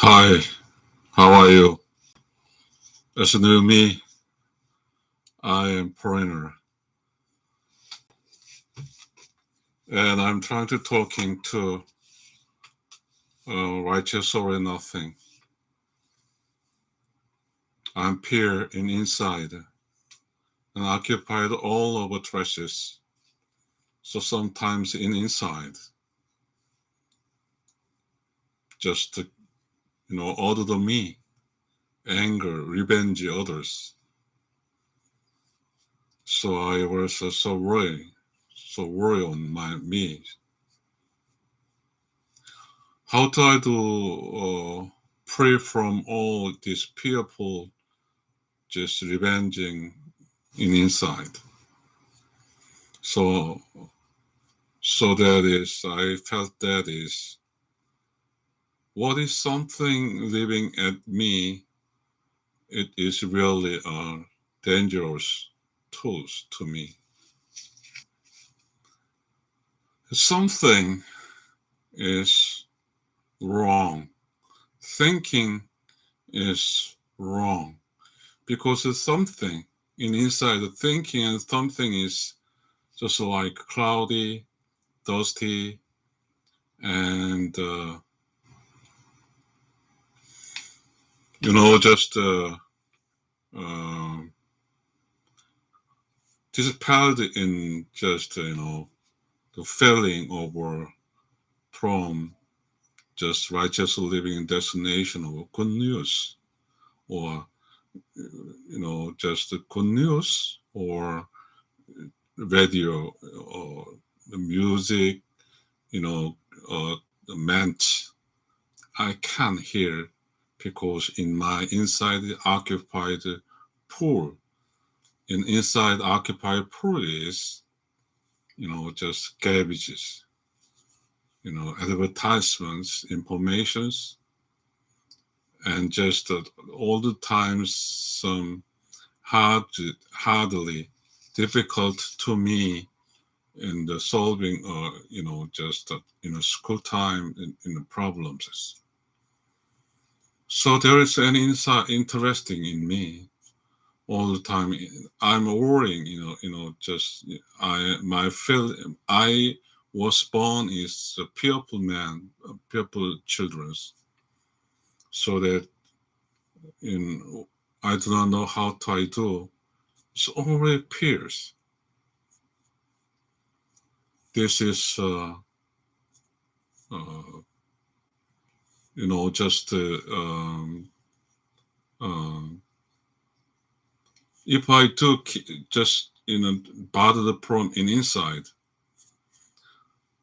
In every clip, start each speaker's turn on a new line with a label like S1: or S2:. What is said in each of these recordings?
S1: Hi, how are you? As a new me, I am foreigner, and I'm trying to talking to righteous or nothing. I'm pure in inside and occupied all over treasures. So sometimes in inside, just other than me, anger, revenge others. So I was so worried on my me. How do I do free from all this fearful just revenging in inside. So so that is I felt that is what is something living at me, it is really a dangerous tools to me. Something is wrong. Thinking is wrong because it's something in inside the thinking and something is just like cloudy, dusty, and just um, dispelled in just the feeling of from just righteous living destination of good news or just the good news or radio or the music you know meant I can't hear because in my inside occupied pool in inside occupied pool is just garbages, advertisements, informations, and just all the times some hardly difficult to me in the solving, just school time in the problems. So there is an insight interesting in me all the time. I'm worrying, just my feel. I was born is a fearful man, fearful children, so that in I do not know how to I do. It's already appears. This is uh, just um, if I took just bother the problem in inside,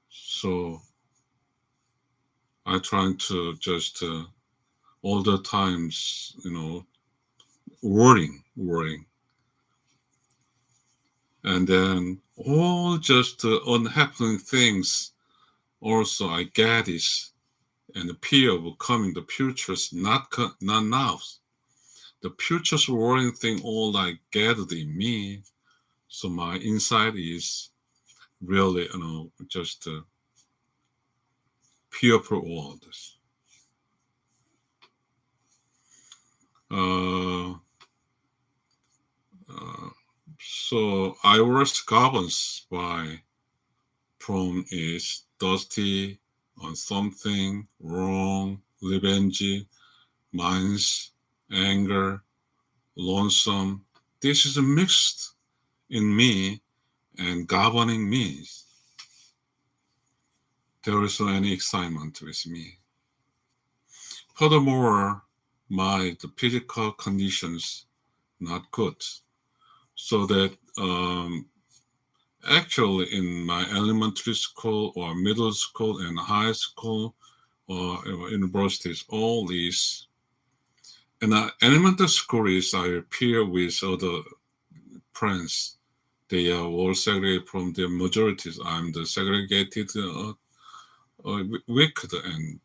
S1: so I trying to just all the times worrying, and then all just unhappening things. Also, I get this and the fear of coming the futures, not now. The futures worrying thing all I gathered in me. So my inside is really just pure world. Uh, uh, so I was governed by from is dusty on something wrong, revenge, minds, anger, lonesome. This is mixed in me and governing me. There is no any excitement with me. Furthermore, the physical conditions not good. So that actually in my elementary school or middle school and high school or universities, all these in elementary school is I appear with other friends. They are all segregated from the majorities. I'm the segregated, wicked and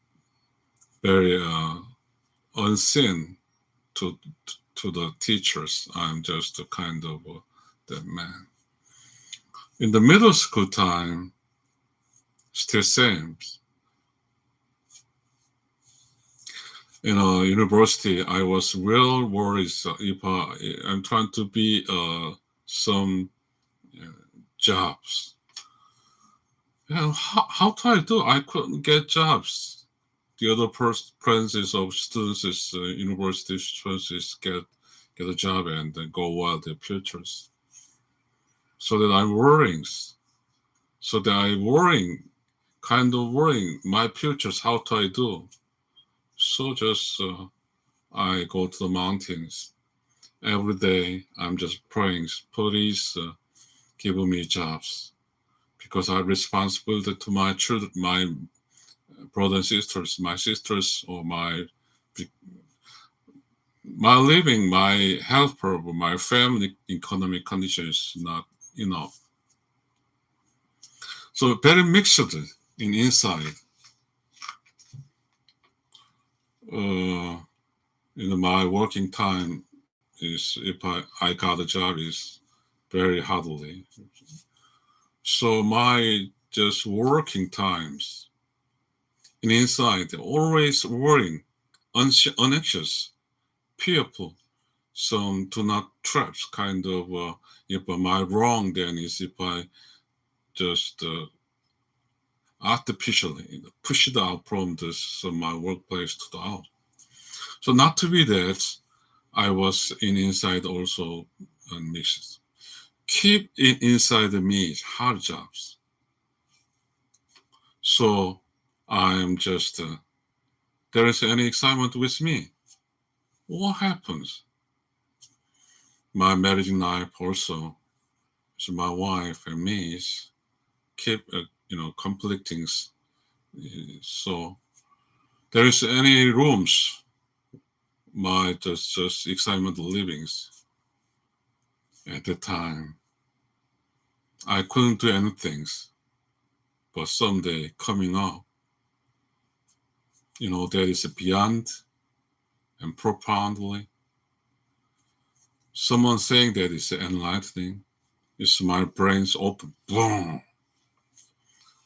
S1: very unseen to to the teachers. I'm just a kind of the man. In the middle school time, still same. in a university, I was real worried if I'm trying to be some uh, jobs. How do I do? I couldn't get jobs. The other presence of students is university students get a job and then go well their futures. So that I'm worrying. So that I'm worrying, kind of worrying my futures. How do I do? So just I go to the mountains every day. I'm just praying, please give me jobs because I responsibility to my children, my brothers and sisters, my sisters, or my living, my health problem, my family economic conditions not enough. So very mixed in inside. Uh, my working time is if I got a job is very hardly. So my just working times in inside always worrying, anxious, fearful. Some do not traps kind of if am I wrong then is if I just artificially push it out from this my workplace to the out. So not to be that I was in inside also mixed. Keep it inside me hard jobs. So I'm just there is any excitement with me. What happens? My marriage life also. So my wife and me is keep conflicting. So there is any rooms my just excitement livings at the time. I couldn't do anything, but someday coming up, there is beyond and profoundly. Someone saying that is enlightening. It's my brain's open, boom,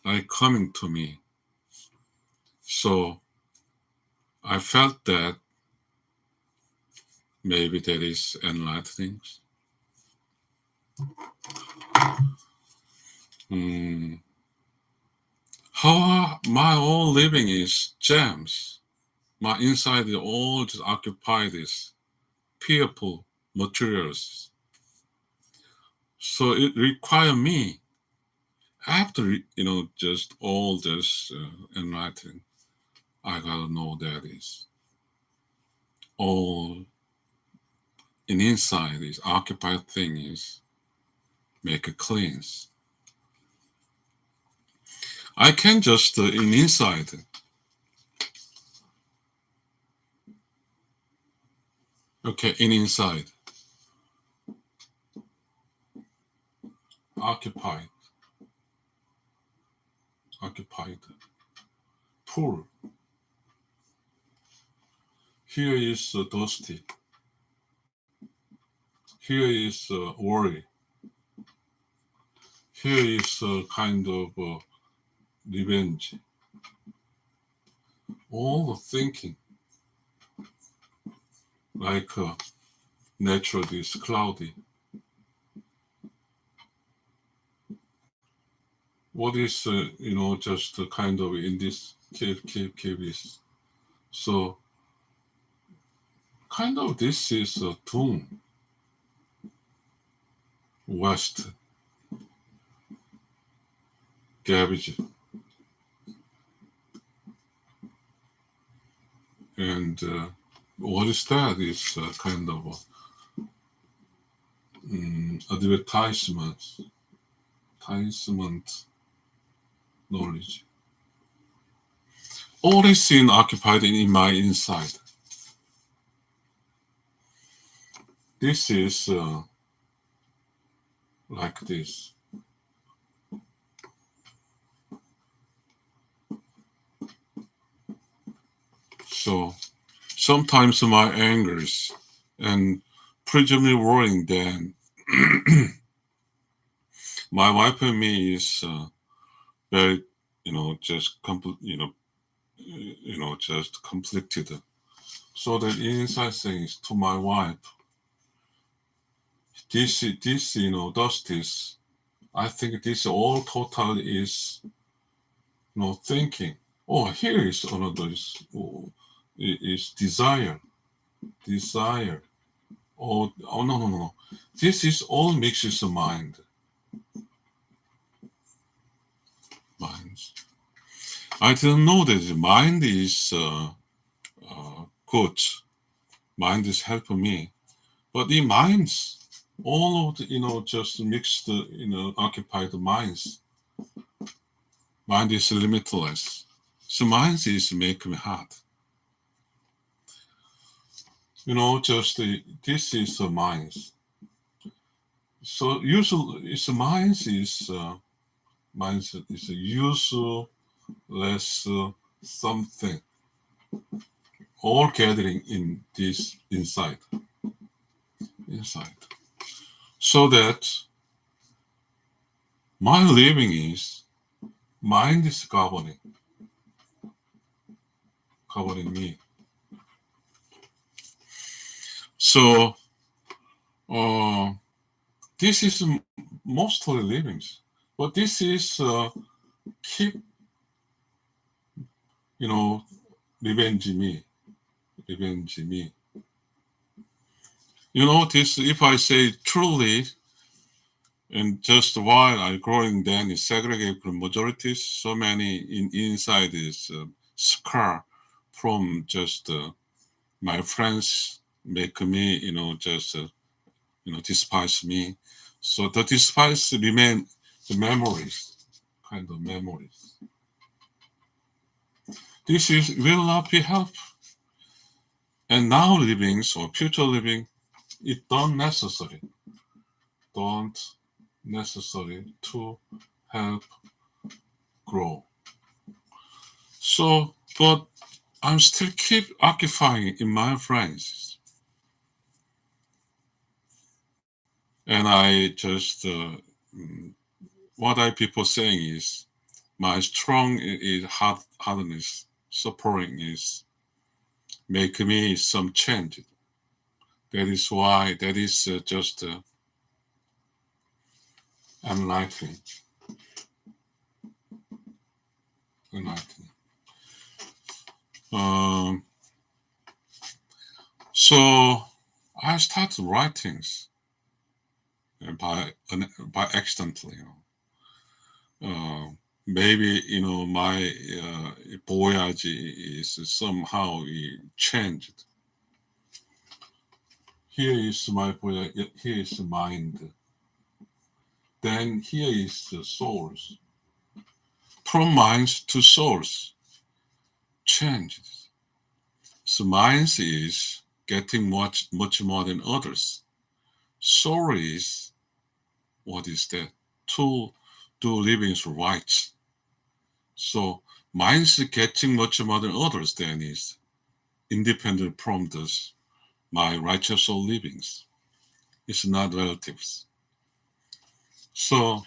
S1: like coming to me. So I felt that maybe that is enlightening. Hmm. How my whole living is gems. My inside is all just occupied is people, materials. So it require me after just all this enlightening. I gotta know that is all in inside is occupied thing is make a cleanse. I can just in inside. Okay, in inside occupied, occupied. Poor. Here is dusty. Here is worry. Here is kind of revenge. All the thinking, like nature is cloudy. What is, just kind of in this cave is. So, kind of this is doom, west, garbage. And what is that? Is kind of advertisement knowledge. All is seen occupied in my inside. This is like this. So sometimes my angers and presumably worrying then my wife and me is very, just just conflicted. So that inside things to my wife, this, does this. I think this all total is, thinking. Oh, here is another is desire. Desire. Oh no, no, no, no. This is all mixes of mind. Minds. I didn't know that the mind is good. Mind is helping me. But the minds, all of the, just mixed, occupied minds. Mind is limitless. So mind is making me hard. This is the minds. So usually, it's minds is a useless something, all gathering in this inside. So that my living is mind is governing me. So this is mostly livings, but this is keep revenge me. This, if I say truly, and just while I growing, then is segregate from majorities. So many inside is scar from just my friends make me, just despise me. So the despise remain the memories, kind of memories. This will not be help. And now living, so future living, it don't necessary to help grow. So, but I'm still keep occupying in my friends. And I just, what I people saying is, my strong is hardness, suffering is make me some change. That is why, that is just enlightening. So I started writing by accidentally. Maybe my voyage is somehow changed. Here is my voyage. Here is mind. Then here is the souls. From minds to souls changes. So minds is getting much more than others. Soul is, what is that? To do living's rights. So minds getting much more than others than is independent from this my righteous soul livings. It's not relatives. So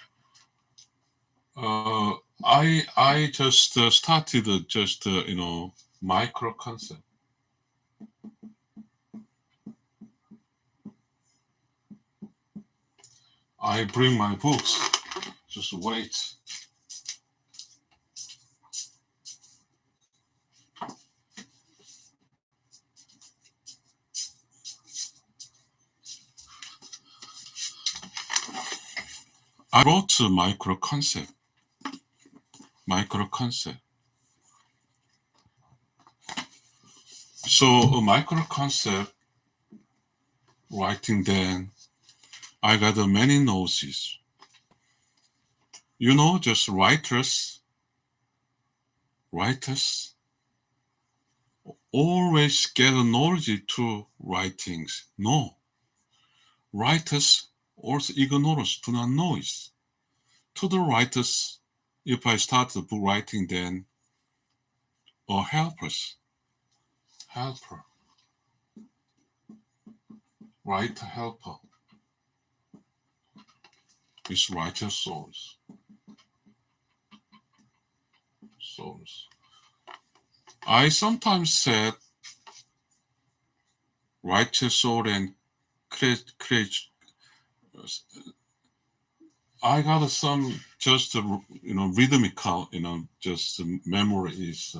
S1: I just started just micro concept. I bring my books. Just wait. I wrote a micro concept. So a micro concept writing, then I got many notes. Just writers always get a knowledge to writings. No. Writers also ignorance, do not know it. To the writers, if I start the book writing, then a helper, writer helper is righteous souls. I sometimes said righteous soul and create. I got some just rhythmical, just memory is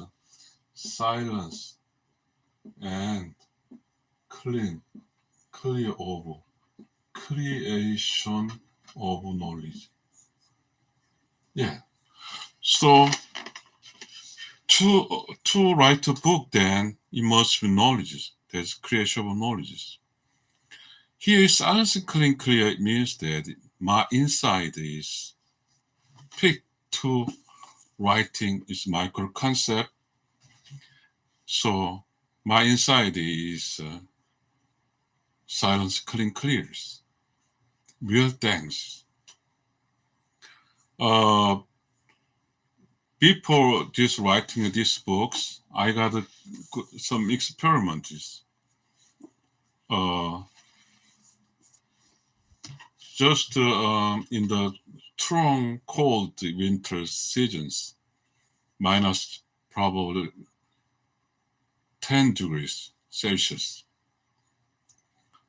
S1: silence and clean, clear of creation of knowledge. Yeah. So to write a book, then it must be knowledge. There's creation of knowledge. Here, silence and clear. It means that my inside is picked to writing is micro concept. So my inside is silence clears. Real things. Before this writing these books, I got some experiments. Just in the strong cold winter seasons, minus probably 10 degrees Celsius.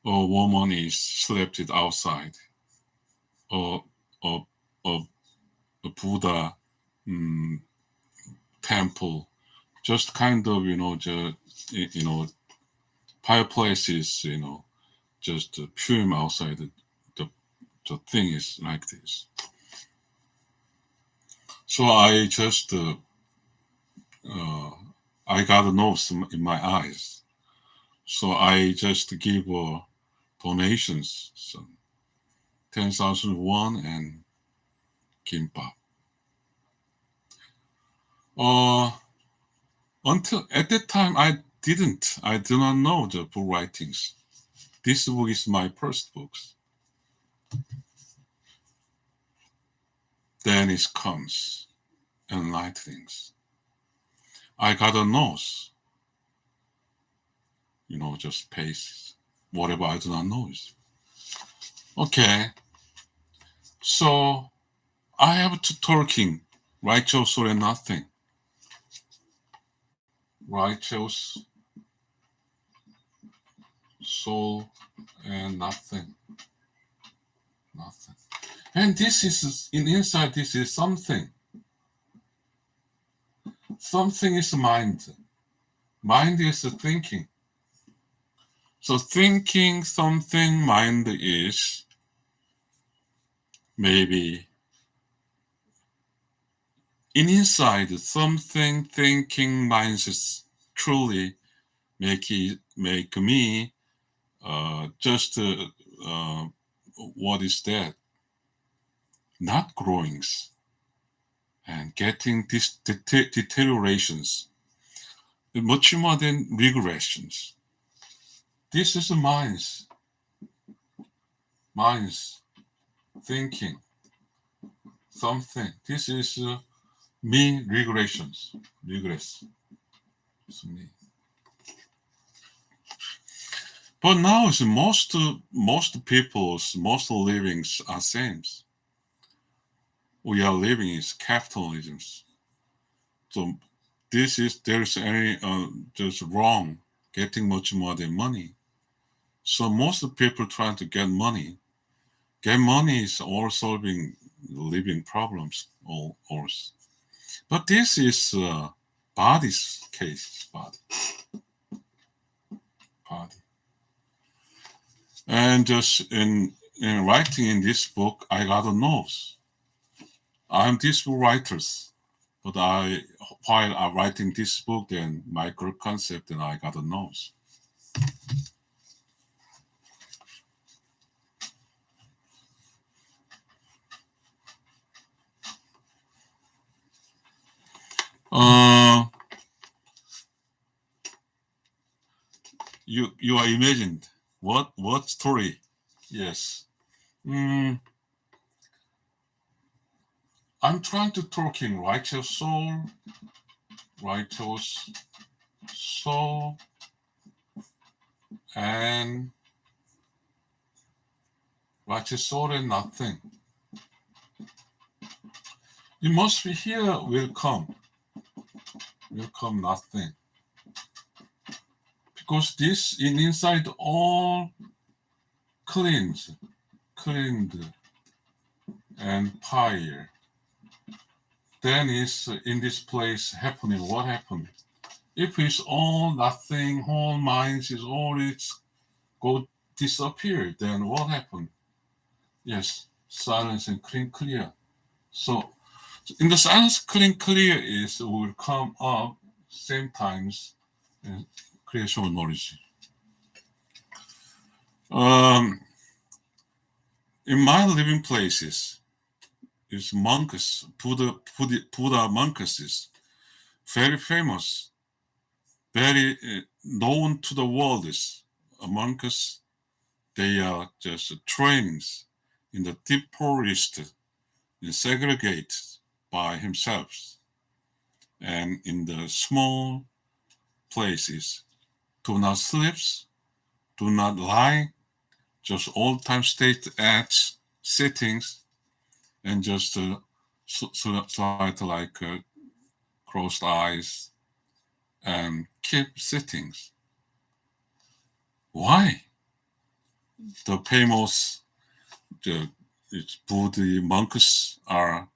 S1: A woman is slept outside. A Buddha temple, just kind of fireplaces, just fume outside. The thing is like this. So I just I got a nose in my eyes. So I just give donations, some 10,000 won and kimbap. Until at that time, I do not know the book writings. This book is my first book. Then it comes enlightenings. I got a nose, just pace, whatever I do not know. Okay, so I have to talking, righteous soul and nothing. Righteous soul and nothing. Nothing. And this is, inside this is something. Something is mind. Mind is thinking. So thinking something, mind is maybe inside something, thinking minds is truly make me just what is that? Not growings and getting these deteriorations, much more than regressions. This is minds thinking something. This is me regress. It's me. But now is most people's most livings are same. We are living is capitalism. So there's any just wrong getting much more than money. So most people trying to get money. Get money is all solving living problems all. But this is body's case, body. And just in writing in this book, I got a nose. I'm this book writers, but while I'm writing this book and micro concept, and I got a nose. You are imagined what story? Yes. I'm trying to talk in righteous soul, and righteous soul and nothing. You must be here. Will come nothing. because this in inside all cleaned and pure. Then is in this place happening. What happened? If it's all nothing, whole minds is all it's go disappear, then what happened? Yes, silence and clear. So in the silence clear is will come up same times creation of knowledge. In my living places is monks, Buddha monks is very famous, very known to the world is monks. They are just trainings in the deep forest and segregated by himself. And in the small places, do not sleep, do not lie, just all time state at sittings and just slight like crossed eyes and keep sittings. Why? The famous Buddha monks are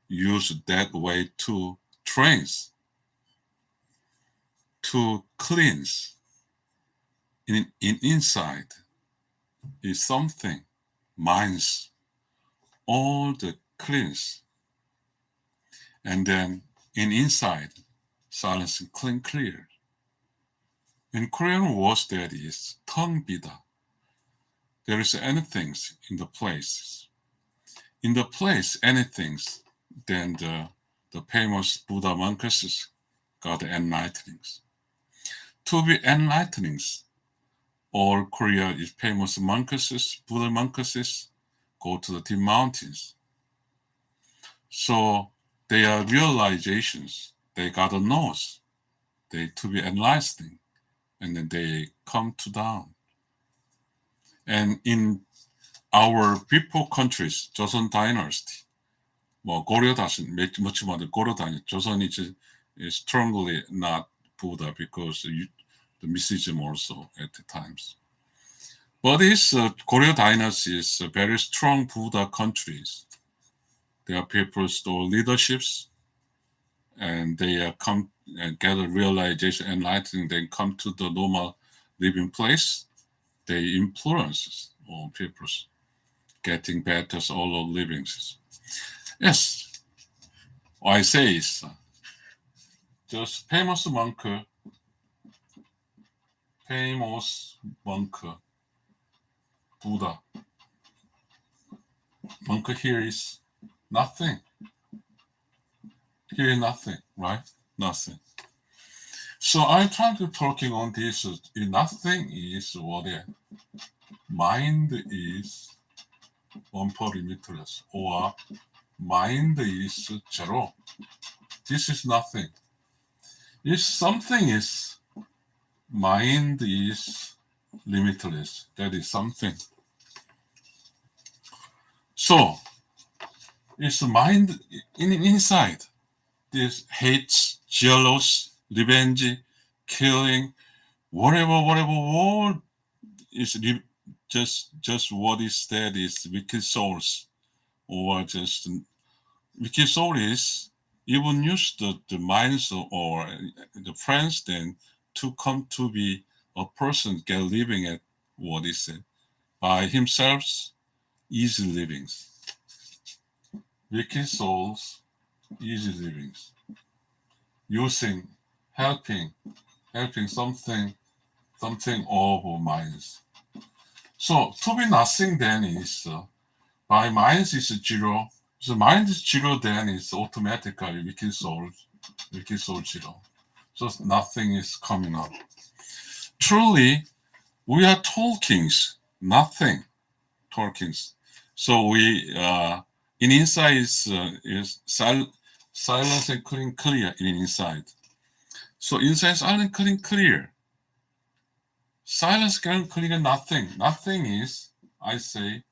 S1: used that way to trains, to cleanse. In inside is something, minds, all the cleanse. And then in inside, silence and clear. In Korean words that is tongbida. There is anything in the places. In the place, anything, then the famous Buddha monks got enlightenings. To be enlightenings, all Korea is famous monks, Buddha monks go to the deep mountains. So they are realizations. They got a nose. They to be enlightening, and then they come to down. And in our people countries, Joseon dynasty, 고려 다신, much more the Goryeo dynasty, Joseon is strongly not Buddha because the mysticism also at the times. But this Goryeo dynasty is very strong Buddha countries. Their people store leaderships, and they come and get a realization, enlightening, then come to the normal living place. They influence all peoples, getting better all of livings. Yes, I say is just famous monk, Buddha. Monk here is nothing. Here is nothing, right? Nothing. So I'm trying to talking on this. Nothing is what mind is limitless, or mind is zero. This is nothing. If something is mind is limitless, that is something. So it's mind inside. This hates, jealous, revenge, killing, whatever, all is just what is that is wicked souls, or just wicked soul is even use the minds or the friends then to come to be a person get living at what is it by himself, easy livings. Wicked souls, easy livings, using, helping something of minds. So to be nothing then is by minds is zero. So mind is zero, then is automatically wicked soul zero. So nothing is coming up. Truly, we are talkings, nothing talkings. So we in inside is silence and clear in inside. So inside silent clear. Silence can clear nothing. Nothing is, I say,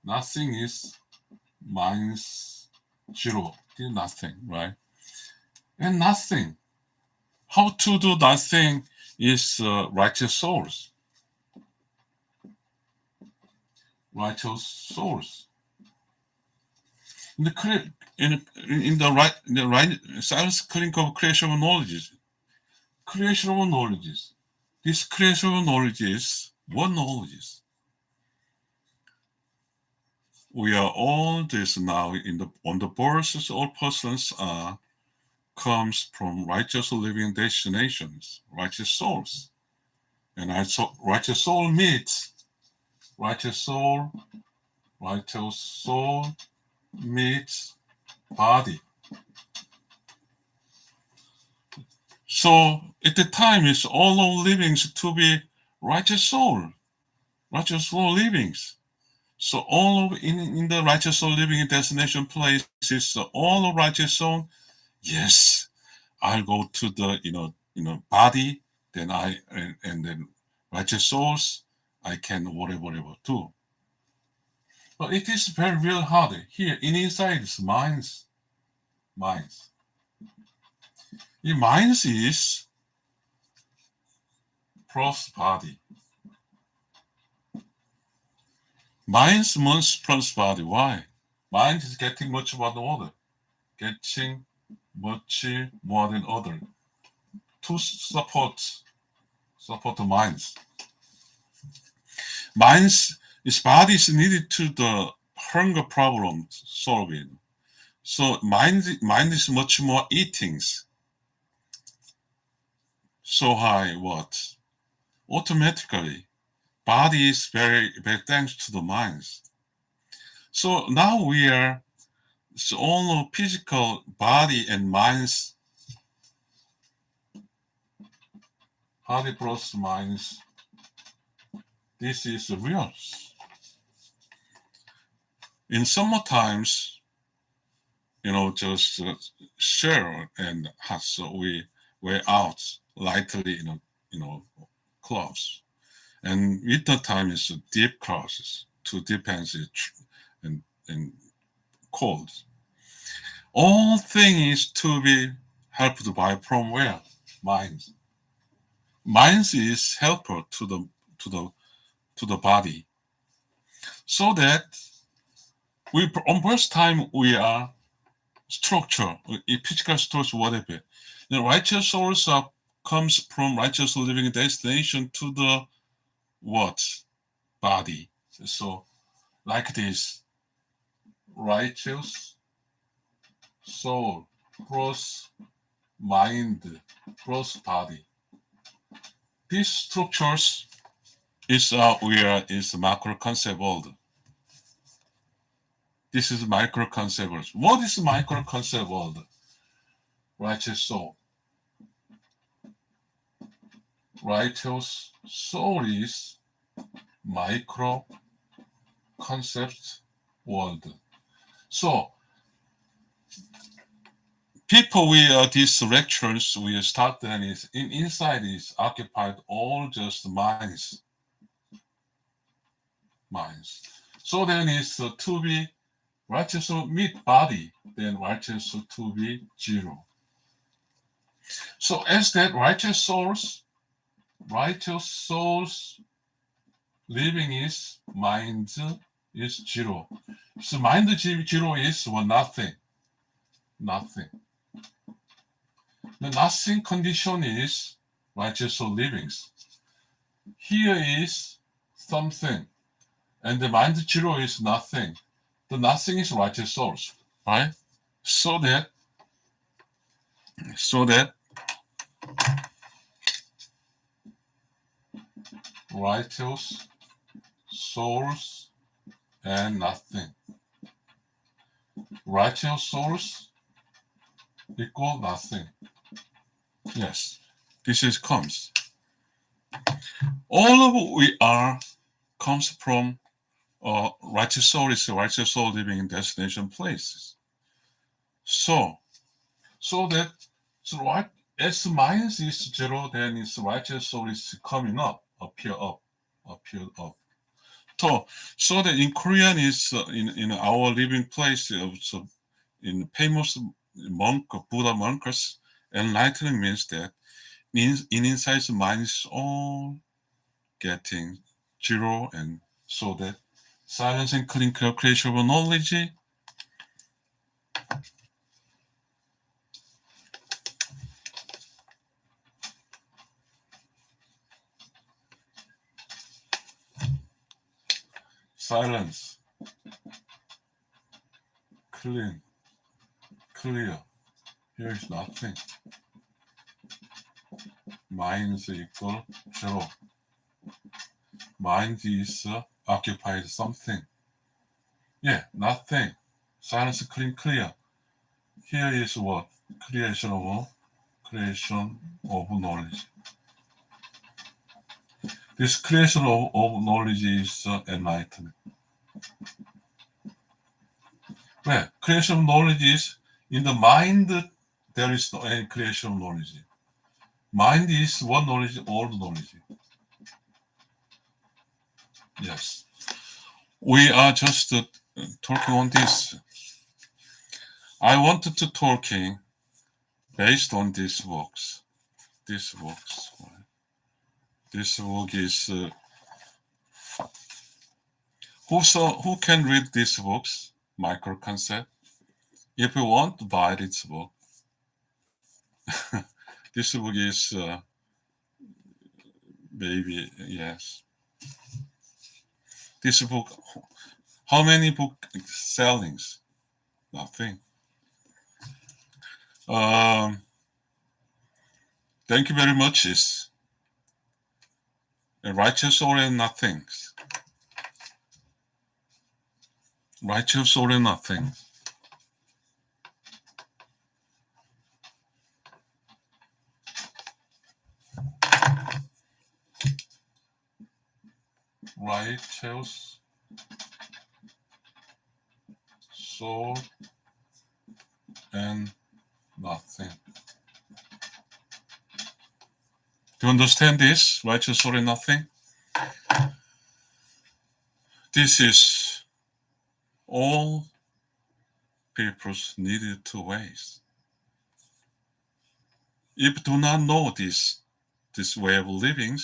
S1: nothing is minus zero. Nothing, right? And nothing. How to do nothing is righteous souls. Righteous souls. In the right science clinic of creation of knowledge. Creation of knowledges. This creation of knowledge is what knowledge? We are all this now on the births. All persons are comes from righteous living destinations, righteous souls, and righteous soul meets righteous soul meets body. So at the time, it's all of livings to be righteous soul livings. So all of in the righteous soul living destination place is all of righteous soul. Yes, I'll go to the body. Then and then righteous souls. I can whatever do. But it is very real hard here. Inside is minds. The minds is plus body. Minds must plus body. Why? Mind is getting much more than other. Getting much more than other. To support the minds. Minds is body is needed to the hunger problem solving. So mind is much more eatings. So high what? Automatically, body is very thanks to the minds. So now we are so all physical body and minds, body plus minds. This is real. In summer times, just share and so we wear out lightly, clothes. And winter time is deep clothes to depends and cold. All things to be helped by from where? Minds. Minds is helper to the body. So that we on first time we are structure, physical structure, whatever. The righteous souls comes from righteous living destination to the what? Body. So like this, righteous soul plus mind plus body. These structures is where is macro concept world. This is micro concept world. What is micro concept world? Righteous soul. Righteous soul is micro concept world. So people with these lectures we start then is inside is occupied all just minds. So then is to be righteous soul meet body, then righteous soul to be zero. So as that righteous souls living is mind is zero. So mind zero is nothing. The nothing condition is righteous soul livings. Here is something, and the mind zero is nothing. The nothing is righteous souls, right? So that righteous souls and nothing. Righteous souls equal nothing. Yes, this is comes. All of we are comes from righteous soul is righteous soul living in destination places. So that right as minus is zero, then its righteous soul is coming up, appear up. So that in Korean is in our living place so in famous monk Buddha monks, enlightening means that in inside mind is all getting zero, and so that silence and clean creation of knowledge, silence, clean, clear. Here is nothing. Mind is equal zero. Mind is occupied something. Yeah, nothing. Silence, clean, clear. Here is what? Creation of knowledge. This creation of knowledge is enlightenment. Well, creation of knowledge is in the mind. There is no any creation of knowledge. Mind is one knowledge, all knowledge. Yes, we are just talking on this. I wanted to talking based on these works. This works. This work is who can read these books? Micro concept. If you want to buy this book, this book is maybe yes. This book, how many book sellings? Nothing. Thank you very much. Is righteous or nothing. Righteous or nothing. Righteous soul and nothing. Do you understand this? Righteous soul and nothing? This is all people's needed two ways. If do not know this way of living,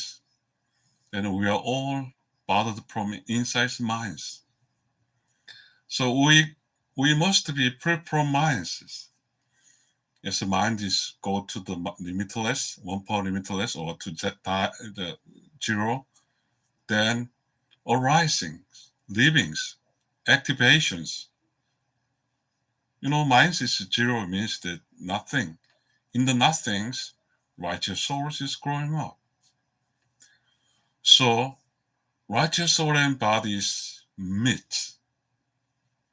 S1: then we are all bothered from inside minds. So we must be free from minds. As the mind is go to the limitless, one power limitless, or to the zero, then arising, livings, activations. Minds is zero means that nothing. In the nothings, righteous source is growing up. So righteous soul and bodies meet.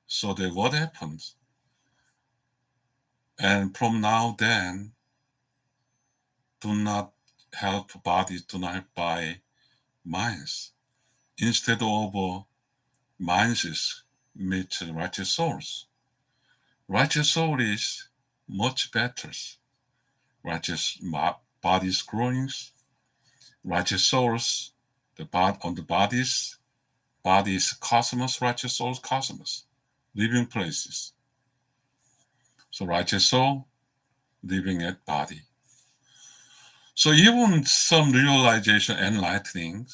S1: So that what happens? And from now then, do not help bodies, do not help by minds. Instead of minds is meet righteous souls. Righteous soul is much better. Righteous bodies growing. Righteous souls, on the bodies cosmos, righteous souls cosmos, living places. So righteous soul living at body. So even some realization enlightening.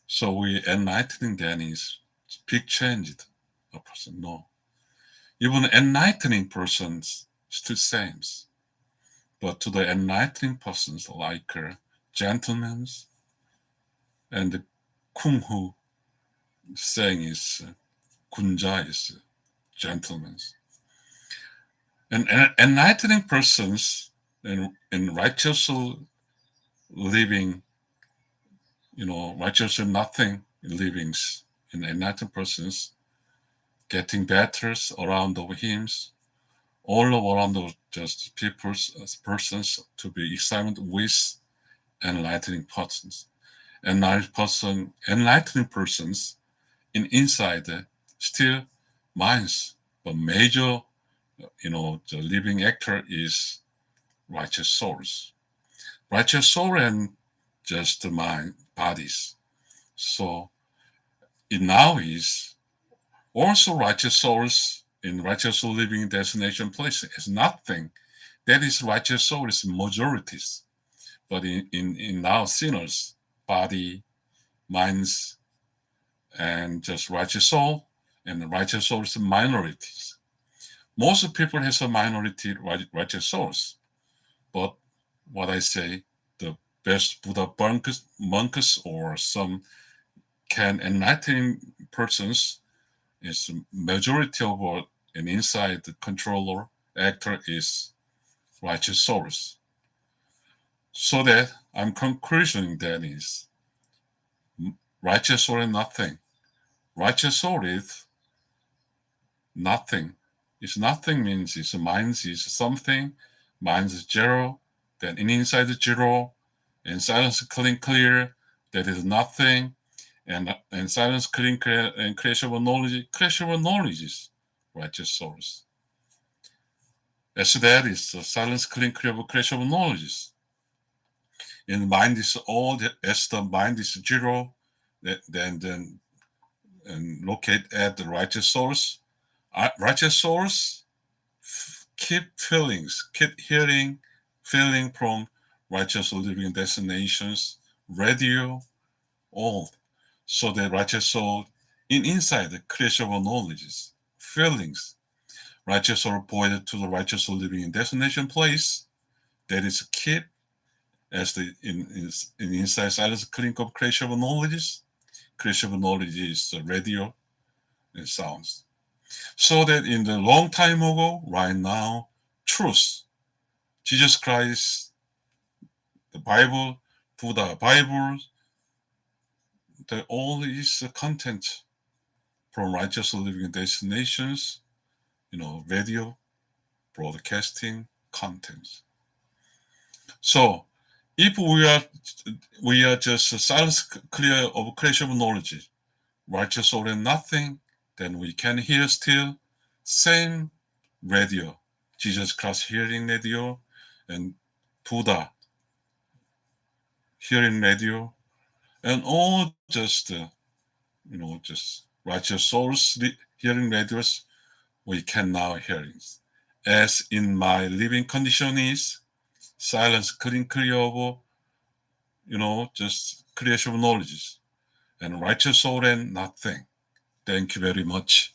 S1: So we enlightening then is big changed a person. No. Even enlightening persons still same. But to the enlightening persons like gentlemen and the kung hu saying is kunja is gentlemen. And enlightening persons and righteous living, righteous nothing livings in enlightened persons getting better around of him, all around of just persons to be examined with enlightening persons. Enlightening persons in inside still minds, but major, the living actor is righteous souls. Righteous soul and just the mind, bodies. So it now is also righteous souls in righteous soul living destination place is nothing. That is righteous soul is majorities. but in now sinners, body, minds, and just righteous soul, and the righteous soul is minorities. Most people has a minority righteous souls, but what I say, the best Buddha monks or some can enlighten persons is majority of an inside controller actor is righteous souls. So that I'm concluding that is righteous soul is nothing. Righteous soul is nothing. It's nothing means it's mind is something, mind is zero, then inside is zero, and silence clear, that is nothing, and silence clear, and creation of knowledge is righteous souls. As that is silence clear of creation of knowledge. And mind is all as the mind is zero, then and locate at the righteous source. Righteous source keep feelings, keep hearing, feeling from righteous living destinations, radio, all. So the righteous soul inside the creation of knowledges, feelings, righteous soul pointed to the righteous soul living in destination place that is keep as the in inside silence clink of creation of knowledges. Creation of knowledge is the radio and sounds. So that in the long time ago, right now, truth, Jesus Christ, the Bible, Buddha, Bible, the all is content from righteous living destinations, radio, broadcasting, contents. So if we are just silence clear of creation of knowledge, righteous soul and nothing, then we can hear still same radio, Jesus Christ hearing radio, and Buddha hearing radio, and all just just righteous souls hearing radios. We can now hear, as in my living condition is silence clear of just creation of knowledge and righteous soul and nothing. Thank you very much.